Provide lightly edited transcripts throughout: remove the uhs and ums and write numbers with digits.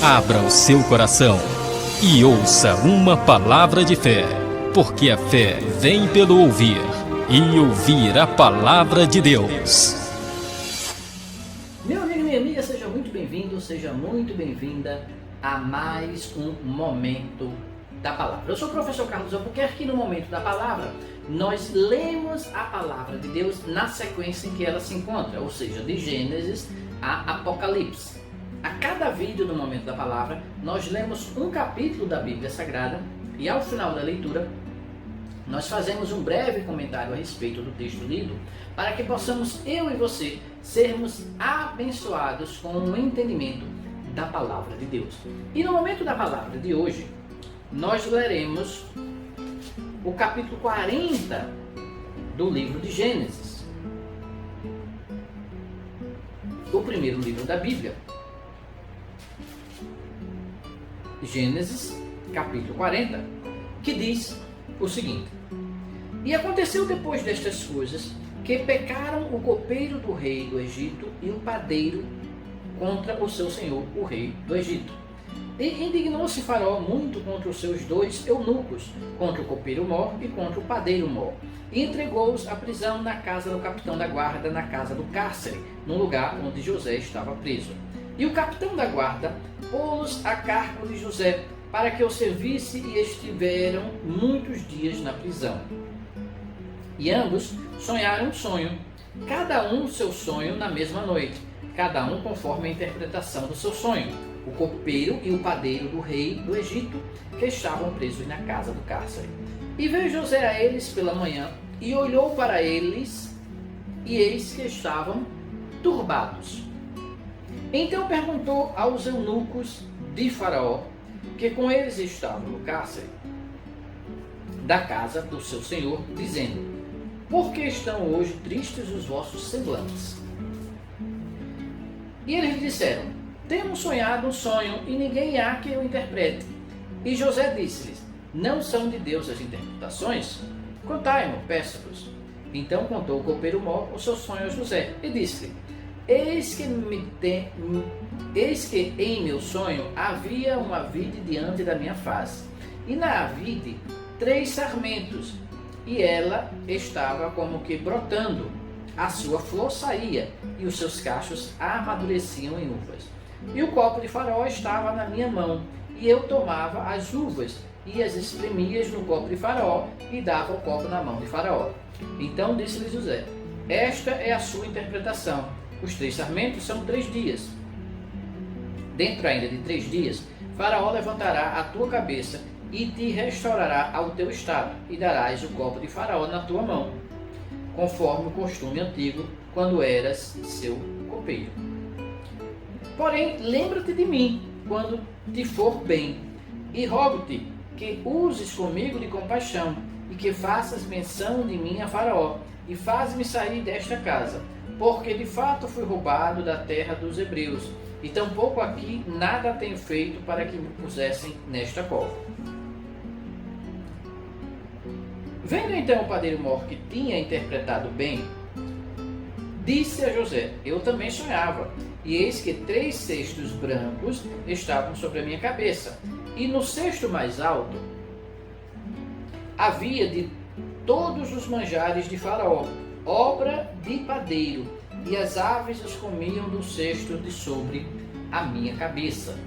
Abra o seu coração e ouça uma palavra de fé, porque a fé vem pelo ouvir, e ouvir a palavra de Deus. Meu amigo e minha amiga, seja muito bem-vindo, seja muito bem-vinda a mais um Momento da Palavra. Eu sou o professor Carlos Albuquerque e no Momento da Palavra nós lemos a palavra de Deus na sequência em que ela se encontra, ou seja, de Gênesis a Apocalipse. A cada vídeo no Momento da Palavra nós lemos um capítulo da Bíblia Sagrada e ao final da leitura nós fazemos um breve comentário a respeito do texto lido para que possamos, eu e você, sermos abençoados com o entendimento da palavra de Deus. E no Momento da Palavra de hoje, nós leremos o capítulo 40 do livro de Gênesis, o primeiro livro da Bíblia. Gênesis, capítulo 40, que diz o seguinte: E aconteceu depois destas coisas, que pecaram o copeiro do rei do Egito e o padeiro contra o seu senhor, o rei do Egito. E indignou-se Faraó muito contra os seus dois eunucos, contra o copeiro Mor e contra o padeiro Mor, e entregou-os à prisão na casa do capitão da guarda, na casa do cárcere, no lugar onde José estava preso. E o capitão da guarda pô-los a cargo de José, para que o servisse, e estiveram muitos dias na prisão. E ambos sonharam um sonho, cada um seu sonho na mesma noite, cada um conforme a interpretação do seu sonho, o copeiro e o padeiro do rei do Egito, que estavam presos na casa do cárcere. E veio José a eles pela manhã, e olhou para eles, e eis que estavam turbados. Então perguntou aos eunucos de Faraó, que com eles estavam no cárcere da casa do seu senhor, dizendo: Por que estão hoje tristes os vossos semblantes? E eles disseram: Temos sonhado um sonho, e ninguém há que o interprete. E José disse-lhes: Não são de Deus as interpretações? Contai-mo, peço-vos. Então contou o copeiro Mor o seu sonho a José, e disse-lhe: Eis que em meu sonho havia uma vide diante da minha face, e na vide 3 sarmentos, e ela estava como que brotando, a sua flor saía, e os seus cachos amadureciam em uvas. E o copo de Faraó estava na minha mão, e eu tomava as uvas, e as espremias no copo de Faraó, e dava o copo na mão de Faraó. Então disse-lhe José: Esta é a sua interpretação. Os 3 sarmentos são 3 dias. Dentro ainda de 3 dias, Faraó levantará a tua cabeça e te restaurará ao teu estado, e darás o copo de Faraó na tua mão, conforme o costume antigo, quando eras seu copeiro. Porém, lembra-te de mim, quando te for bem, e rogo-te que uses comigo de compaixão, e que faças menção de mim a Faraó, e faz-me sair desta casa, porque de fato fui roubado da terra dos hebreus, e tampouco aqui nada tenho feito para que me pusessem nesta cova. Vendo então o padeiro Mor que tinha interpretado bem, disse a José: Eu também sonhava, e eis que 3 cestos brancos estavam sobre a minha cabeça, e no cesto mais alto havia de todos os manjares de Faraó, obra de padeiro, e as aves os comiam do cesto de sobre a minha cabeça.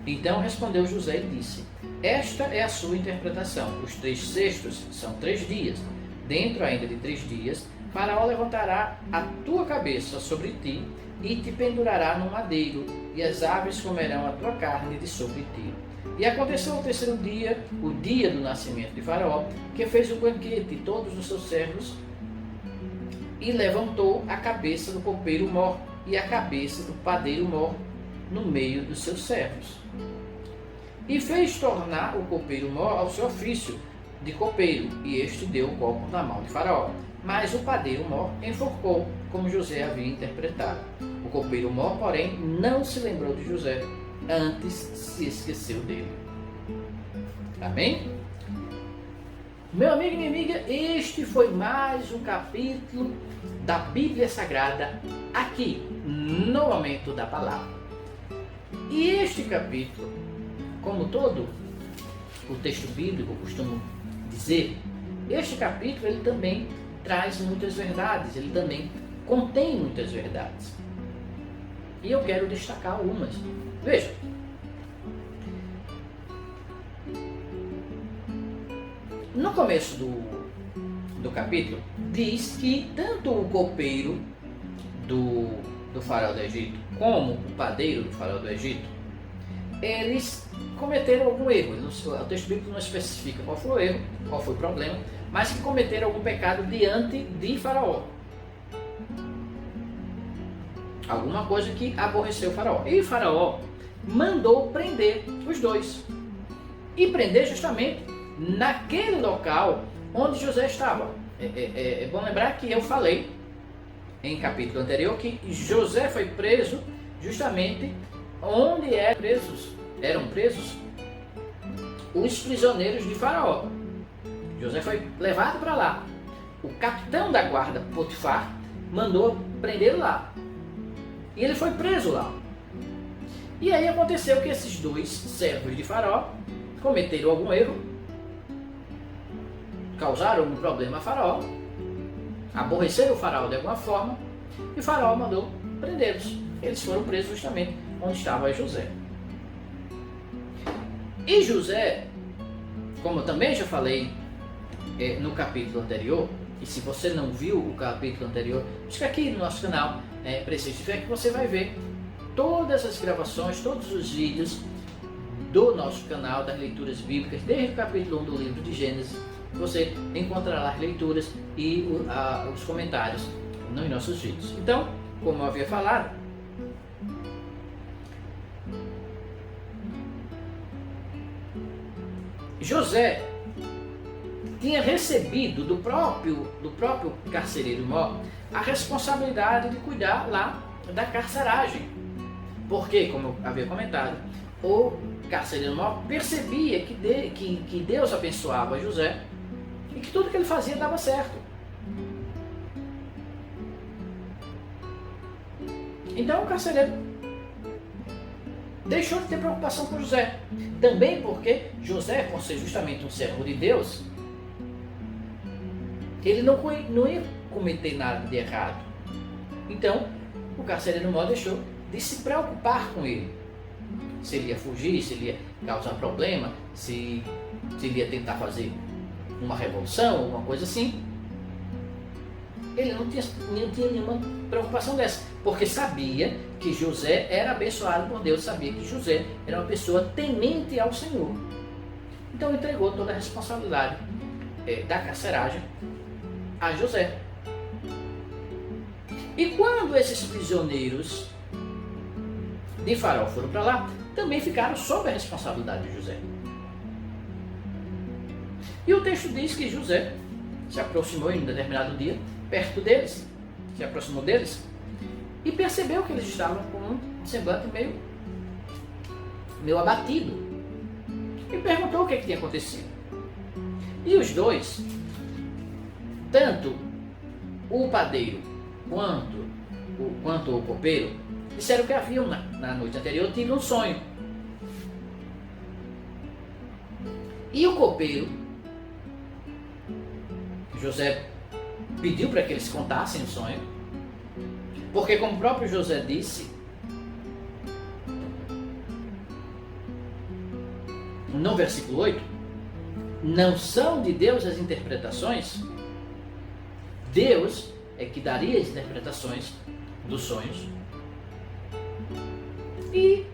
Então respondeu José e disse: Esta é a sua interpretação. Os 3 cestos são 3 dias. Dentro ainda de 3 dias, Faraó levantará a tua cabeça sobre ti e te pendurará no madeiro, e as aves comerão a tua carne de sobre ti. E aconteceu o 3º dia, o dia do nascimento de Faraó, que fez o banquete, todos os seus servos, e levantou a cabeça do copeiro Mor e a cabeça do padeiro Mor no meio dos seus servos. E fez tornar o copeiro Mor ao seu ofício de copeiro, e este deu o copo na mão de Faraó. Mas o padeiro Mor enforcou, como José havia interpretado. O copeiro Mor, porém, não se lembrou de José, antes se esqueceu dele. Amém? Meu amigo e minha amiga, este foi mais um capítulo da Bíblia Sagrada aqui no Momento da Palavra. E este capítulo, como todo o texto bíblico costuma dizer, este capítulo ele também traz muitas verdades, ele também contém muitas verdades. E eu quero destacar algumas. Veja, no começo do capítulo, diz que tanto o copeiro do faraó do Egito como o padeiro do faraó do Egito, eles cometeram algum erro. O texto bíblico não especifica qual foi o erro, qual foi o problema, mas que cometeram algum pecado diante de Faraó. Alguma coisa que aborreceu o Faraó. E o Faraó mandou prender os dois. E prender justamente naquele local onde José estava. É bom lembrar que eu falei em capítulo anterior que José foi preso justamente onde eram presos os prisioneiros de Faraó. José foi levado para lá. O capitão da guarda, Potifar, mandou prendê-lo lá. E ele foi preso lá. E aí aconteceu que esses dois servos de Faraó cometeram algum erro, causaram algum problema a Faraó, aborreceram o Faraó de alguma forma, e o Faraó mandou prendê-los. Eles foram presos justamente onde estava José. E José, como eu também já falei no capítulo anterior, e se você não viu o capítulo anterior, fica aqui no nosso canal, Preciso de Fé, que você vai ver todas as gravações, todos os vídeos do nosso canal das leituras bíblicas, desde o capítulo 1 do livro de Gênesis. Você encontrará as leituras e os comentários nos nossos vídeos. Então, como eu havia falado, José tinha recebido do próprio carcereiro Mó a responsabilidade de cuidar lá da carceragem. Porque, como eu havia comentado, o carcereiro Mó percebia que Deus abençoava José e que tudo que ele fazia dava certo. Então o carcereiro deixou de ter preocupação com José. Também porque José, por ser justamente um servo de Deus, ele não ia cometer nada de errado. Então, o carcereiro Mó deixou de se preocupar com ele. Se ele ia fugir, se ele ia causar problema, se ele ia tentar fazer uma revolução, alguma coisa assim. Ele não tinha nenhuma preocupação dessa, porque sabia que José era abençoado por Deus, sabia que José era uma pessoa temente ao Senhor. Então entregou toda a responsabilidade da carceragem a José. E quando esses prisioneiros de Faraó foram para lá, também ficaram sob a responsabilidade de José. E o texto diz que José se aproximou em um determinado dia, perto deles, se aproximou deles, e percebeu que eles estavam com um semblante meio abatido. E perguntou o que tinha acontecido. E os dois, tanto o padeiro quanto o copeiro, disseram que haviam na noite anterior tido um sonho. E o copeiro, José pediu para que eles contassem o sonho, porque, como o próprio José disse, no versículo 8, não são de Deus as interpretações, Deus é que daria as interpretações dos sonhos. E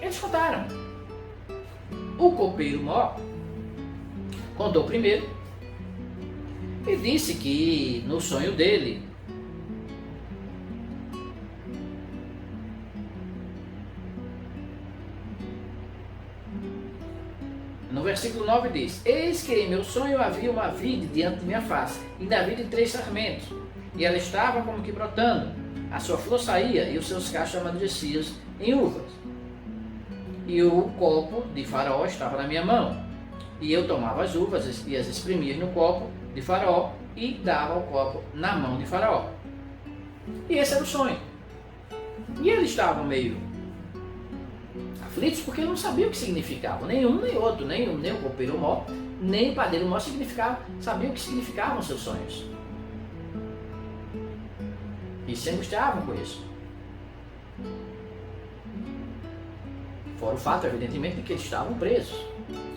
eles contaram. O copeiro Mó contou primeiro e disse que no sonho dele no versículo 9 diz: eis que em meu sonho havia uma vide diante de minha face, e da vide 3 sarmentos, e ela estava como que brotando, a sua flor saía e os seus cachos amadureciam em uvas. E o copo de Faraó estava na minha mão, e eu tomava as uvas e as exprimia no copo de Faraó e dava o copo na mão de Faraó. E esse era o sonho. E eles estavam meio aflitos porque não sabiam o que significavam, nem um nem outro, nem o copeiro mó, nem o padeiro mó sabiam o que significavam seus sonhos. E se angustiavam com isso. Fora o fato, evidentemente, de que eles estavam presos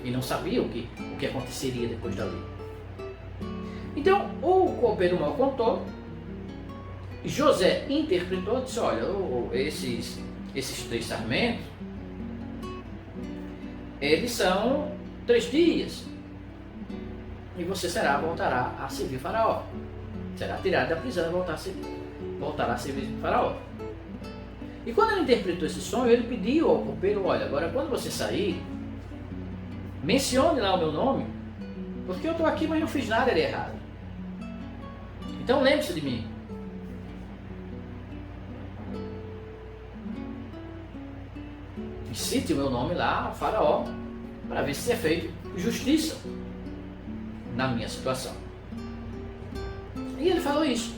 e não sabiam o que aconteceria depois dali. Então, o copeiro mó contou, José interpretou, disse, olha, esses 3 sarmentos, eles são 3 dias, e você voltará a servir Faraó. Será tirado da prisão e voltará a servir Faraó. E quando ele interpretou esse sonho, ele pediu ao copeiro, olha, agora quando você sair, mencione lá o meu nome, porque eu estou aqui, mas não fiz nada de errado. Então lembre-se de mim. E cite o meu nome lá ao Faraó, para ver se é feito justiça na minha situação. E ele falou isso.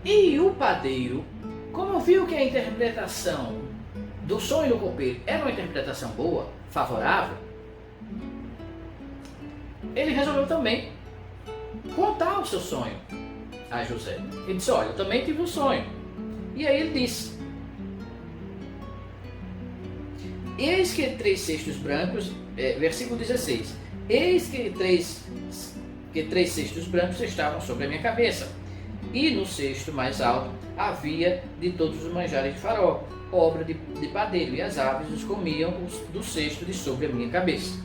E o padeiro, como viu que a interpretação do sonho do copeiro era uma interpretação boa, favorável, ele resolveu também contar o seu sonho a José. Ele disse, olha, eu também tive um sonho. E aí ele disse, eis que 3 cestos brancos, versículo 16, eis que 3 cestos brancos estavam sobre a minha cabeça, e no cesto mais alto havia de todos os manjares de Faraó, obra de padeiro, e as aves os comiam do cesto de sobre a minha cabeça.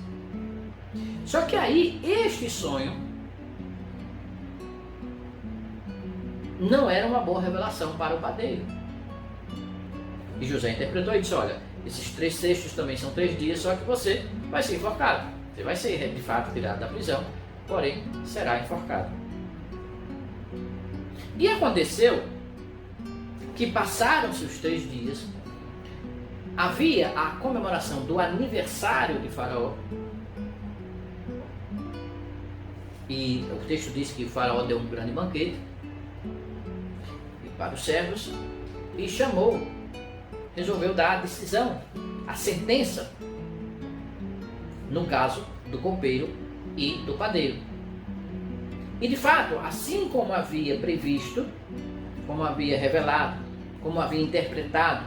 Só que aí, este sonho não era uma boa revelação para o padeiro. E José interpretou e disse, olha, esses 3 cestos também são 3 dias, só que você vai ser enforcado. Você vai ser, de fato, tirado da prisão, porém, será enforcado. E aconteceu que passaram-se os 3 dias, havia a comemoração do aniversário de Faraó, e o texto diz que o Faraó deu um grande banquete para os servos e resolveu dar a decisão, a sentença, no caso do copeiro e do padeiro. E de fato, assim como havia previsto, como havia revelado, como havia interpretado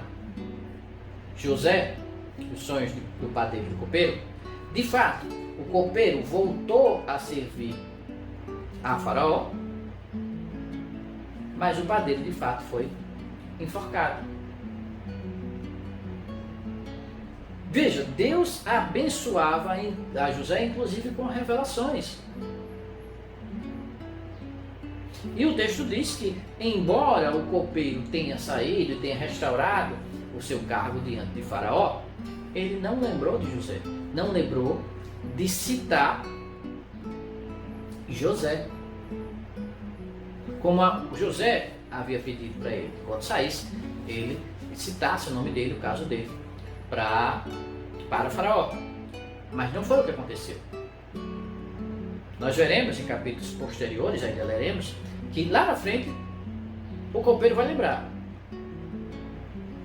José, os sonhos do padeiro e do copeiro, de fato, o copeiro voltou a servir a Faraó, mas o padeiro de fato foi enforcado. Veja, Deus abençoava a José, inclusive com revelações. E o texto diz que, embora o copeiro tenha saído e tenha restaurado o seu cargo diante de Faraó, ele não lembrou de José, não lembrou de citar José. Como José havia pedido para ele, quando saísse, ele citasse o nome dele, o caso dele, para Faraó. Mas não foi o que aconteceu. Nós veremos em capítulos posteriores, ainda leremos, que lá na frente o copeiro vai lembrar.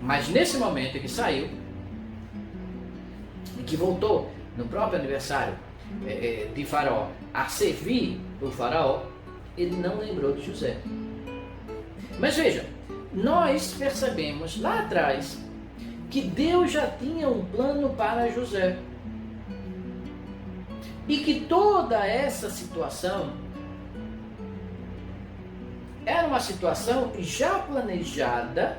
Mas nesse momento em que saiu, e que voltou no próprio aniversário de Faraó a servir o Faraó, ele não lembrou de José. Mas veja, nós percebemos lá atrás que Deus já tinha um plano para José. E que toda essa situação era uma situação já planejada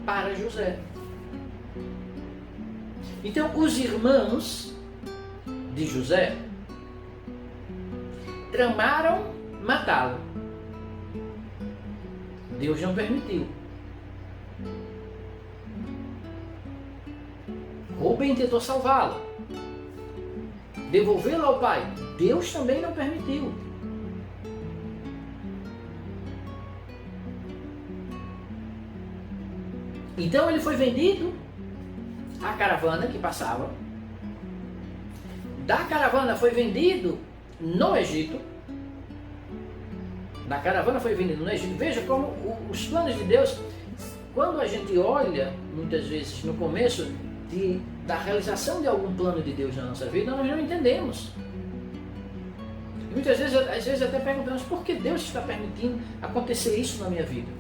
para José. Então, os irmãos de José tramaram matá-lo. Deus não permitiu. Rubem tentou salvá-lo, devolvê-lo ao pai. Deus também não permitiu. Então ele foi vendido à caravana que passava. Da caravana foi vendido no Egito. Da caravana foi vendido no Egito. Veja como os planos de Deus quando a gente olha, muitas vezes, no começo da realização de algum plano de Deus na nossa vida, nós não entendemos. E muitas vezes, às vezes até perguntamos, por que Deus está permitindo acontecer isso na minha vida?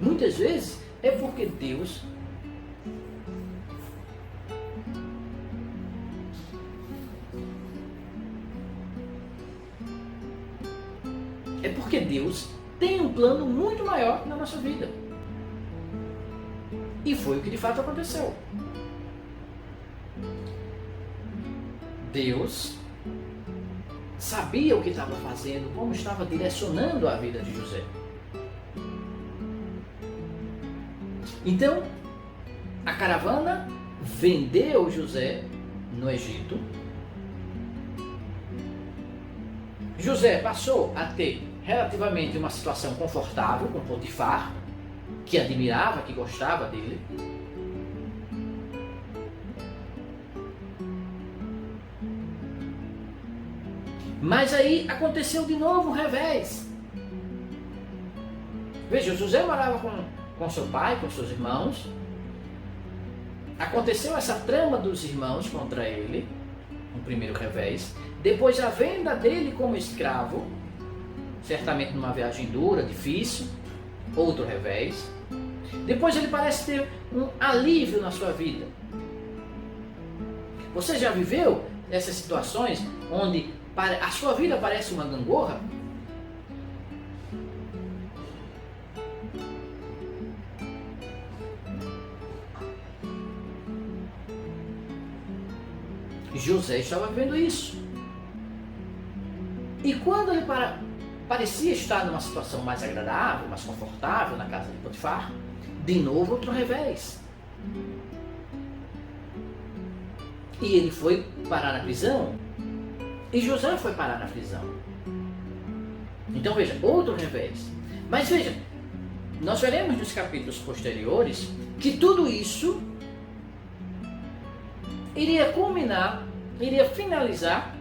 Muitas vezes é porque Deus tem um plano muito maior na nossa vida. E foi o que de fato aconteceu. Deus sabia o que estava fazendo, como estava direcionando a vida de José. Então, a caravana vendeu José no Egito. José passou a ter relativamente uma situação confortável com Potifar, que admirava, que gostava dele. Mas aí aconteceu de novo o revés. Veja, José morava com seu pai, com seus irmãos. Aconteceu essa trama dos irmãos contra ele, no primeiro revés. Depois a venda dele como escravo, certamente numa viagem dura, difícil, outro revés. Depois ele parece ter um alívio na sua vida. Você já viveu essas situações onde a sua vida parece uma gangorra? José estava vivendo isso. E quando ele parecia estar numa situação mais agradável, mais confortável na casa de Potifar, de novo outro revés. E ele foi parar na prisão. E José foi parar na prisão. Então veja, outro revés. Mas veja, nós veremos nos capítulos posteriores que tudo isso iria culminar, iria finalizar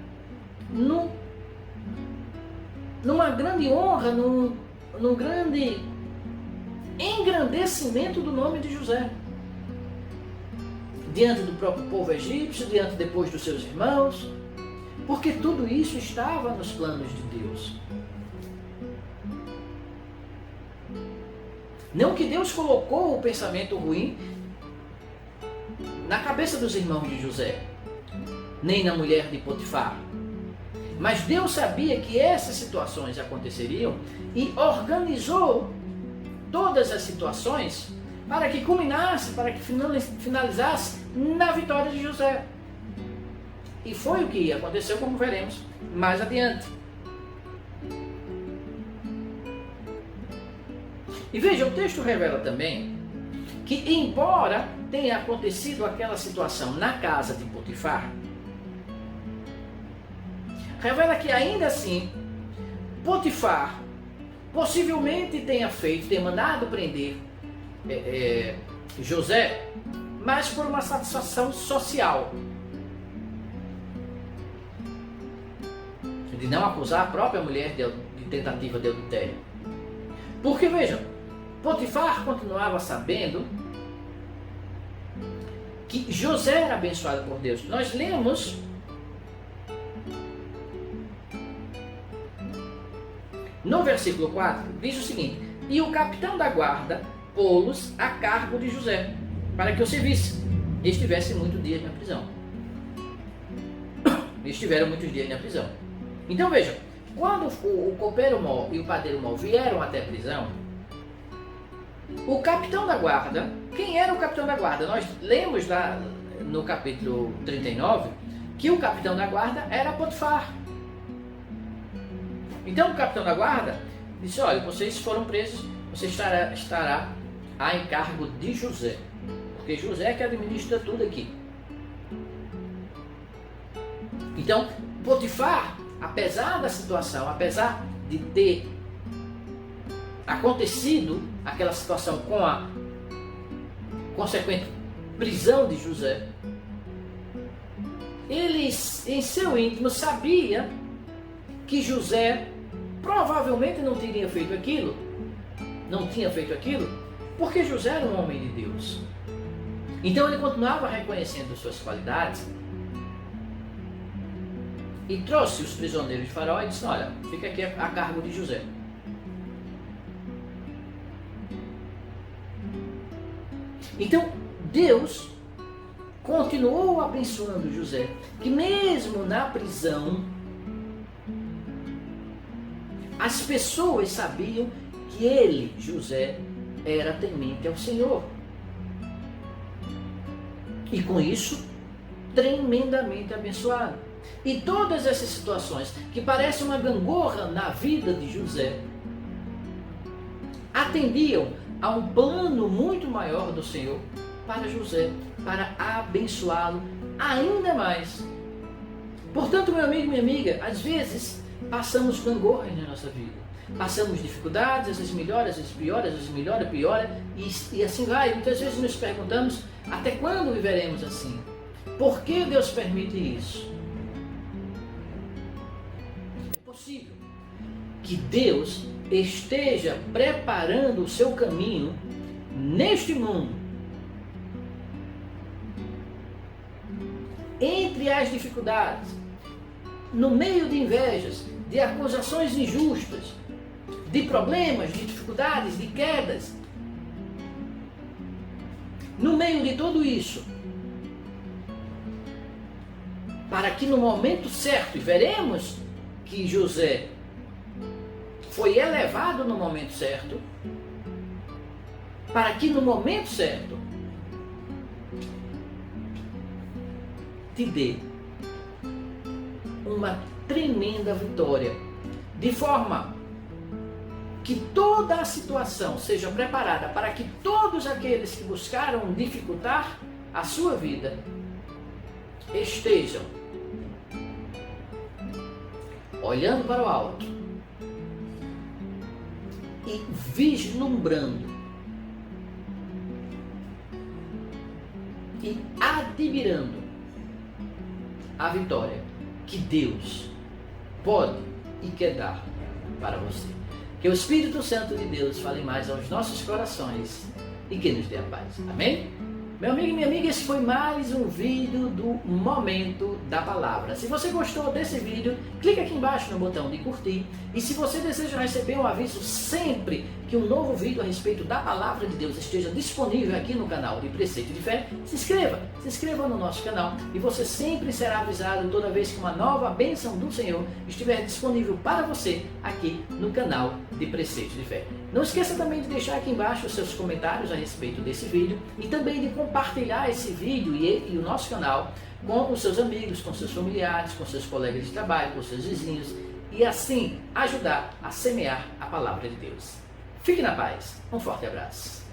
numa grande honra, num grande engrandecimento do nome de José. Diante do próprio povo egípcio, diante depois dos seus irmãos, porque tudo isso estava nos planos de Deus. Não que Deus colocou o pensamento ruim na cabeça dos irmãos de José, nem na mulher de Potifar. Mas Deus sabia que essas situações aconteceriam e organizou todas as situações para que culminasse, para que finalizasse na vitória de José. E foi o que aconteceu, como veremos mais adiante. E veja, o texto revela também que, embora tenha acontecido aquela situação na casa de Potifar, revela que ainda assim, Potifar possivelmente tenha mandado prender José, mas por uma satisfação social, de não acusar a própria mulher de tentativa de adultério. Porque vejam, Potifar continuava sabendo que José era abençoado por Deus. Nós lemos no versículo 4, diz o seguinte: e o capitão da guarda pô-los a cargo de José, para que o servisse e estivesse muitos dias na prisão. Estiveram muitos dias na prisão. Então vejam, quando o copeiro Mó e o padeiro Mó vieram até a prisão, o capitão da guarda, quem era o capitão da guarda? Nós lemos lá no capítulo 39 que o capitão da guarda era Potifar. Então o capitão da guarda disse: olha, vocês foram presos, você estará a encargo de José, porque José é que administra tudo aqui. Então Potifar, apesar da situação, apesar de ter acontecido aquela situação com a consequente prisão de José, ele em seu íntimo sabia que José provavelmente não tinha feito aquilo, Porque José era um homem de Deus. Então ele continuava reconhecendo suas qualidades e trouxe os prisioneiros de Faraó e disse: olha, fica aqui a cargo de José. Então Deus continuou abençoando José, que mesmo na prisão, as pessoas sabiam que ele, José, era temente ao Senhor. E com isso, tremendamente abençoado. E todas essas situações que parecem uma gangorra na vida de José, atendiam a um plano muito maior do Senhor para José, para abençoá-lo ainda mais. Portanto, meu amigo e minha amiga, às vezes passamos gangorras na nossa vida. Passamos dificuldades, às vezes melhora, às vezes piora, às vezes melhora, piora, e assim vai. Muitas vezes nos perguntamos, até quando viveremos assim? Por que Deus permite isso? É possível que Deus esteja preparando o seu caminho neste mundo, entre as dificuldades, no meio de invejas, de acusações injustas, de problemas, de dificuldades, de quedas. No meio de tudo isso, para que no momento certo, e veremos que José foi elevado no momento certo, para que no momento certo te dê uma tremenda vitória, de forma que toda a situação seja preparada para que todos aqueles que buscaram dificultar a sua vida estejam olhando para o alto e vislumbrando e admirando a vitória que Deus pode e quer dar para você. Que o Espírito Santo de Deus fale mais aos nossos corações e que nos dê a paz. Amém? Meu amigo e minha amiga, esse foi mais um vídeo do Momento da Palavra. Se você gostou desse vídeo, clique aqui embaixo no botão de curtir. E se você deseja receber um aviso sempre que um novo vídeo a respeito da Palavra de Deus esteja disponível aqui no canal de Preceito de Fé, se inscreva no nosso canal e você sempre será avisado toda vez que uma nova bênção do Senhor estiver disponível para você aqui no canal de Preceito de Fé. Não esqueça também de deixar aqui embaixo os seus comentários a respeito desse vídeo e também de compartilhar esse vídeo e o nosso canal com os seus amigos, com seus familiares, com seus colegas de trabalho, com seus vizinhos e assim ajudar a semear a Palavra de Deus. Fique na paz. Um forte abraço.